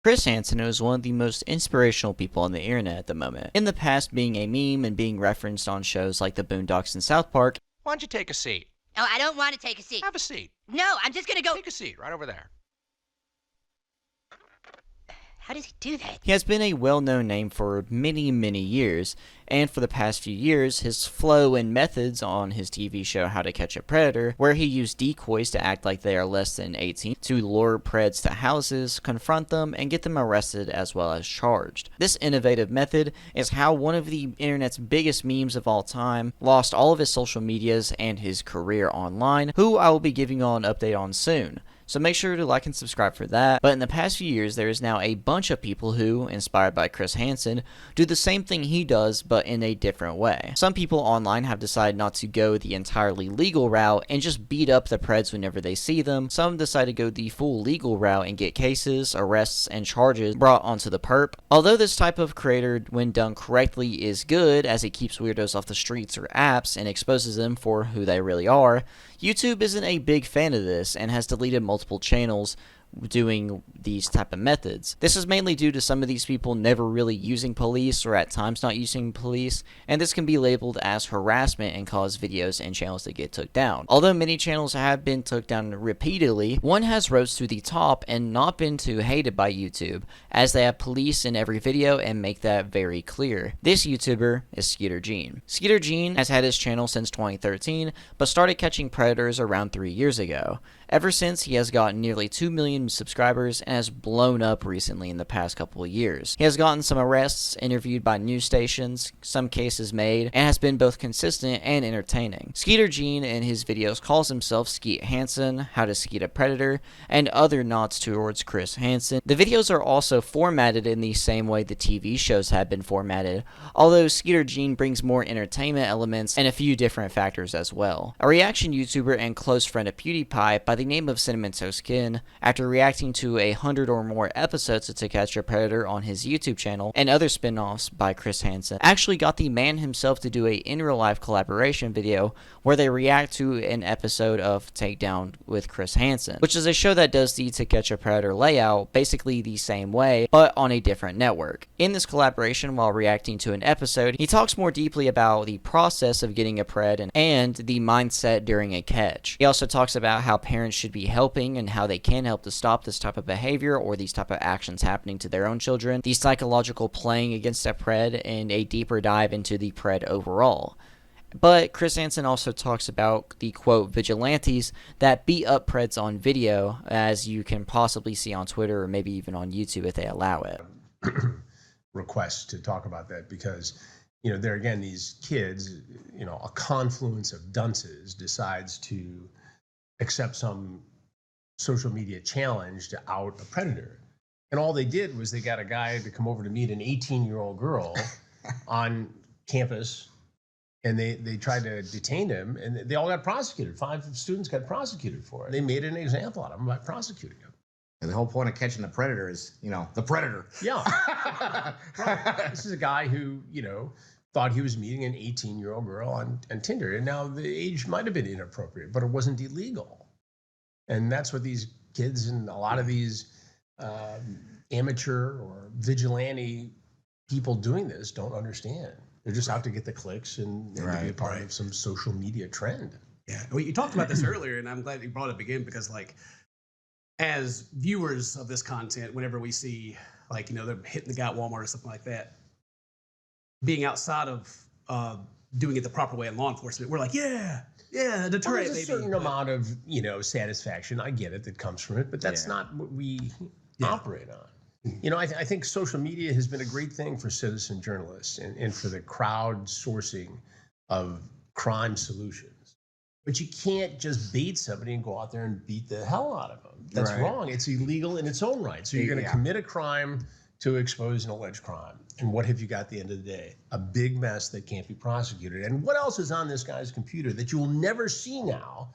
Chris Hansen is one of the most inspirational people on the internet at the moment. In the past, being a meme and being referenced on shows like The Boondocks and South Park. Why don't you take a seat? Oh, I don't want to take a seat. Have a seat. No, I'm just gonna go. Take a seat right over there. How does he do that? He has been a well-known name for many, many years, and for the past few years, his flow and methods on his TV show How to Catch a Predator, where he used decoys to act like they are less than 18 to lure preds to houses, confront them, and get them arrested as well as charged. This innovative method is how one of the internet's biggest memes of all time lost all of his social medias and his career online, who I will be giving you all an update on soon. So make sure to like and subscribe for that. But in the past few years, there is now a bunch of people who, inspired by Chris Hansen, do the same thing he does, but in a different way. Some people online have decided not to go the entirely legal route and just beat up the preds whenever they see them. Some decide to go the full legal route and get cases, arrests, and charges brought onto the PERK. Although this type of creator, when done correctly, is good, as it keeps weirdos off the streets or apps and exposes them for who they really are, YouTube isn't a big fan of this and has deleted multiple channels doing these type of methods. This is mainly due to some of these people never really using police or at times not using police, and this can be labeled as harassment and cause videos and channels to get took down. Although many channels have been took down repeatedly, one has rose to the top and not been too hated by YouTube, as they have police in every video and make that very clear. This YouTuber is Skeeter Jean. Skeeter Jean has had his channel since 2013, but started catching predators around 3 years ago. Ever since, he has gotten nearly 2 million subscribers and has blown up recently in the past couple of years. He has gotten some arrests, interviewed by news stations, some cases made, and has been both consistent and entertaining. Skeeter Jean in his videos calls himself Skeet Hansen, How to Skeet a Predator, and other nods towards Chris Hansen. The videos are also formatted in the same way the TV shows have been formatted, although Skeeter Jean brings more entertainment elements and a few different factors as well. A reaction YouTuber and close friend of PewDiePie by the name of Cinnamon Toast Kin, after reacting to 100 or more episodes of To Catch a Predator on his YouTube channel and other spin-offs by Chris Hansen, actually got the man himself to do a in-real-life collaboration video where they react to an episode of Takedown with Chris Hansen, which is a show that does the To Catch a Predator layout basically the same way, but on a different network. In this collaboration, while reacting to an episode, he talks more deeply about the process of getting a pred and the mindset during a catch. He also talks about how parents should be helping and how they can help to stop this type of behavior or these type of actions happening to their own children, the psychological playing against a pred, and a deeper dive into the pred overall. But Chris Hansen also talks about the, quote, vigilantes that beat up preds on video, as you can possibly see on Twitter or maybe even on YouTube if they allow it. Request to talk about that because, you know, there again, these kids, you know, a confluence of dunces decides to accept some social media challenge to out a predator. And all they did was they got a guy to come over to meet an 18-year-old girl on campus, and they tried to detain him, and they all got prosecuted. 5 students got prosecuted for it. They made an example out of him by prosecuting him. And the whole point of catching the predator is, you know, the predator. Yeah. Right. This is a guy who, you know, thought he was meeting an 18-year-old girl on Tinder. And now the age might have been inappropriate, but it wasn't illegal. And that's what these kids and a lot of these amateur or vigilante people doing this don't understand. They're just out to get the clicks and to be a part of some social media trend. Yeah, well, you talked about this earlier, and I'm glad you brought it up again because, like, as viewers of this content, whenever we see, like, you know, they're hitting the guy at Walmart or something like that, being outside of doing it the proper way in law enforcement, we're like, yeah, deterrent. Well, there's a certain amount of, you know, satisfaction. I get it that comes from it, but that's not what we operate on. You know, I think social media has been a great thing for citizen journalists and for the crowdsourcing of crime solutions. But you can't just bait somebody and go out there and beat the hell out of them. That's wrong. It's illegal in its own right. So you're going to commit a crime to expose an alleged crime. And what have you got at the end of the day? A big mess that can't be prosecuted. And what else is on this guy's computer that you will never see now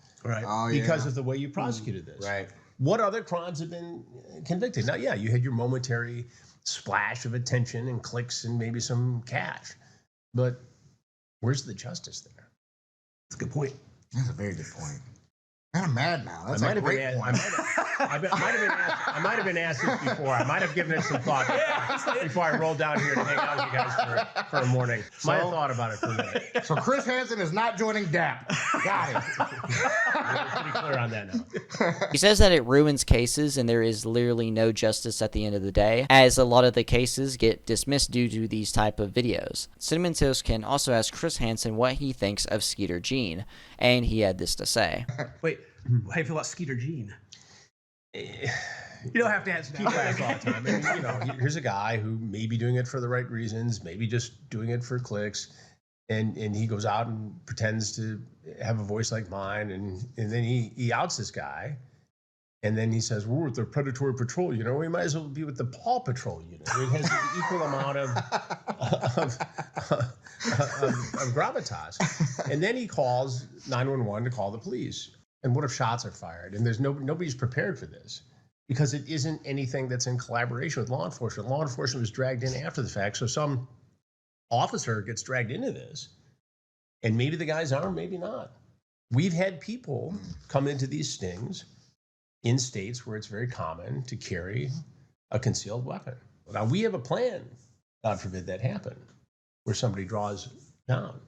because of the way you prosecuted this? Right. What other crimes have been convicted? Now, yeah, you had your momentary splash of attention and clicks and maybe some cash. But where's the justice there? That's a good point. That's a very good point. I'm mad now. That's a great point. I might have been asked this before. I might have given it some thought before I rolled down here to hang out with you guys for a morning. Might have thought about it for a minute. So Chris Hansen is not joining DAP. Got it. We're pretty clear on that now. He says that it ruins cases and there is literally no justice at the end of the day, as a lot of the cases get dismissed due to these type of videos. Cinnamon Toast can also ask Chris Hansen what he thinks of Skeeter Jean, and he had this to say. Wait, how do you feel about Skeeter Jean? You don't have to answer People ask all the time. And, here's a guy who may be doing it for the right reasons, maybe just doing it for clicks, and he goes out and pretends to have a voice like mine, and then he outs this guy, and then he says, "We're with the Predatory Patrol. We might as well be with the Paw Patrol unit. It has the equal amount of gravitas." And then he calls 911 to call the police. And what if shots are fired? And there's nobody's prepared for this, because it isn't anything that's in collaboration with law enforcement. Law enforcement was dragged in after the fact, so some officer gets dragged into this, and maybe the guy's armed, maybe not. We've had people come into these stings in states where it's very common to carry a concealed weapon. Now, we have a plan, God forbid that happen, where somebody draws down.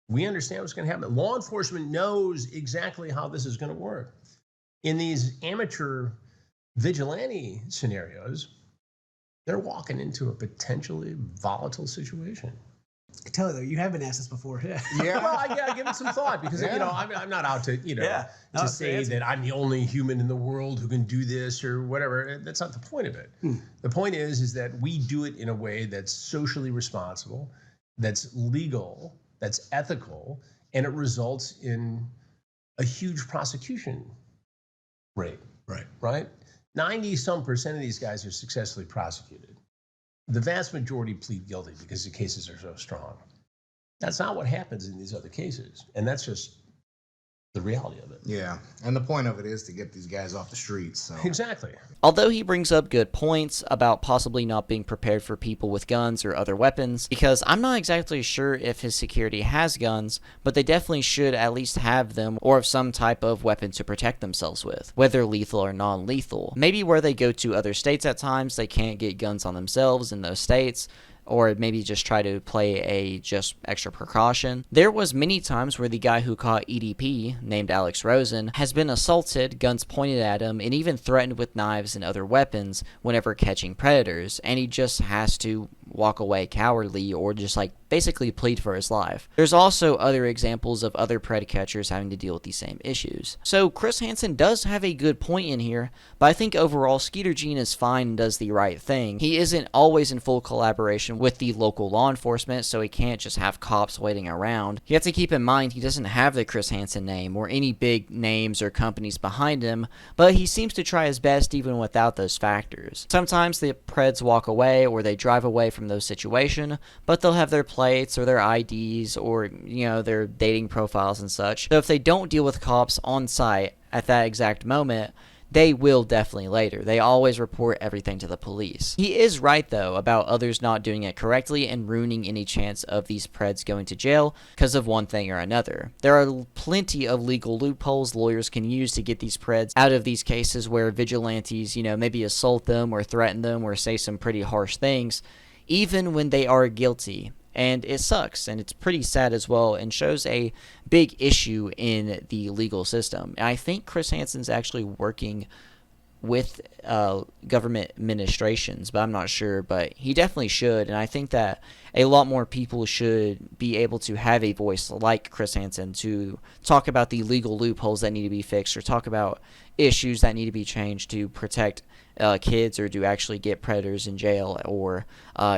We understand what's going to happen. Law enforcement knows exactly how this is going to work. In these amateur vigilante scenarios, they're walking into a potentially volatile situation. I tell you though, you have been asked this before. Yeah. Well, I give it some thought, because I'm not out to to say that I'm the only human in the world who can do this or whatever. That's not the point of it. The point is that we do it in a way that's socially responsible, that's legal, that's ethical, and it results in a huge prosecution rate. Right? 90-some% of these guys are successfully prosecuted. The vast majority plead guilty because the cases are so strong. That's not what happens in these other cases, and that's just the reality of it. Yeah, and the point of it is to get these guys off the streets. So. Exactly. Although he brings up good points about possibly not being prepared for people with guns or other weapons, because I'm not exactly sure if his security has guns, but they definitely should at least have them, or have some type of weapon to protect themselves with, whether lethal or non-lethal. Maybe where they go to other states at times, they can't get guns on themselves in those states, or maybe just try to play a just extra precaution. There was many times where the guy who caught EDP, named Alex Rosen, has been assaulted, guns pointed at him, and even threatened with knives and other weapons whenever catching predators, and he just has to walk away cowardly or just basically plead for his life. There's also other examples of other pred catchers having to deal with these same issues. So Chris Hansen does have a good point in here, but I think overall Skeeter Jean is fine and does the right thing. He isn't always in full collaboration with the local law enforcement, so he can't just have cops waiting around. You have to keep in mind he doesn't have the Chris Hansen name or any big names or companies behind him, but he seems to try his best even without those factors. Sometimes the preds walk away or they drive away from those situations, but they'll have their plates or their IDs or their dating profiles and such. So if they don't deal with cops on site at that exact moment, they will definitely later. They always report everything to the police. He is right, though, about others not doing it correctly and ruining any chance of these preds going to jail because of one thing or another. There are plenty of legal loopholes lawyers can use to get these preds out of these cases where vigilantes, maybe assault them or threaten them or say some pretty harsh things, even when they are guilty. And it sucks, and it's pretty sad as well, and shows a big issue in the legal system. And I think Chris Hansen's actually working with government administrations, but I'm not sure, but he definitely should, and I think that a lot more people should be able to have a voice like Chris Hansen to talk about the legal loopholes that need to be fixed or talk about issues that need to be changed to protect kids or to actually get predators in jail or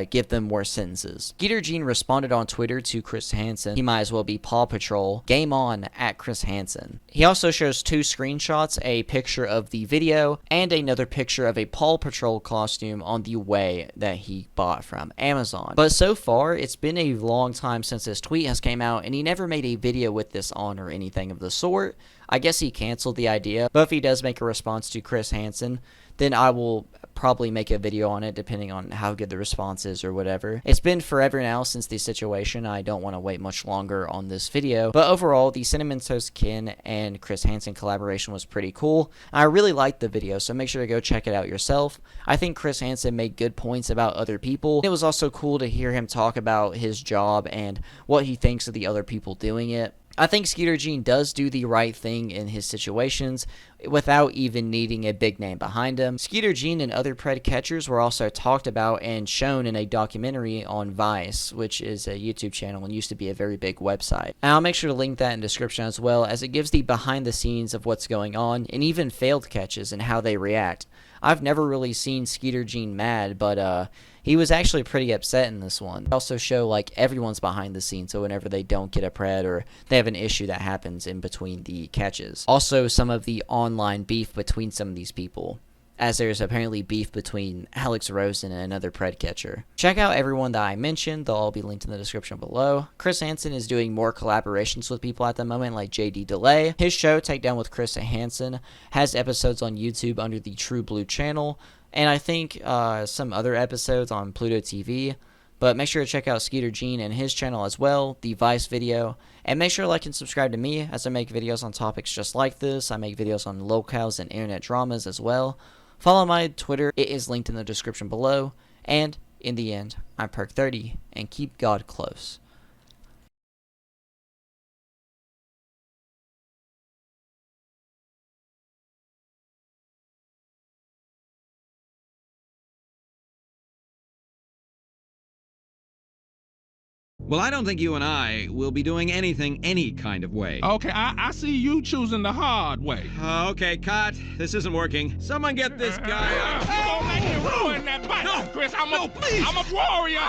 give them more sentences. Skeeter Jean responded on Twitter to Chris Hansen. He might as well be Paw Patrol. Game on at Chris Hansen. He also shows two screenshots, a picture of the video and another picture of a Paw Patrol costume on the way that he bought from Amazon. But so far, it's been a long time since this tweet has came out, and he never made a video with this on or anything of the sort. I guess he canceled the idea, but if he does make a response to Chris Hansen, then I will probably make a video on it depending on how good the response is or whatever. It's been forever now since the situation. I don't want to wait much longer on this video. But overall, the Cinnamon Toast Ken and Chris Hansen collaboration was pretty cool. I really liked the video, so make sure to go check it out yourself. I think Chris Hansen made good points about other people. It was also cool to hear him talk about his job and what he thinks of the other people doing it. I think Skeeter Jean does do the right thing in his situations without even needing a big name behind him. Skeeter Jean and other pred catchers were also talked about and shown in a documentary on Vice, which is a YouTube channel and used to be a very big website. And I'll make sure to link that in the description as well, as it gives the behind the scenes of what's going on and even failed catches and how they react. I've never really seen Skeeter Jean mad, but he was actually pretty upset in this one. They also show like everyone's behind the scenes, so whenever they don't get a pred or they have an issue that happens in between the catches. Also some of the online beef between some of these people, as there's apparently beef between Alex Rosen and another pred catcher. Check out everyone that I mentioned, they'll all be linked in the description below. Chris Hansen is doing more collaborations with people at the moment, like JD Delay. His show, Takedown with Chris Hansen, has episodes on YouTube under the True Blue channel, and I think some other episodes on Pluto TV. But make sure to check out Skeeter Jean and his channel as well, the Vice video. And make sure to like and subscribe to me, as I make videos on topics just like this. I make videos on locales and internet dramas as well. Follow my Twitter, it is linked in the description below. And in the end, I'm PERK30, and keep God close. Well, I don't think you and I will be doing anything any kind of way. Okay, I see you choosing the hard way. Okay, cut. This isn't working. Someone get this guy out. You gonna make me ruin that bike, No, Chris. no, please. I'm a warrior.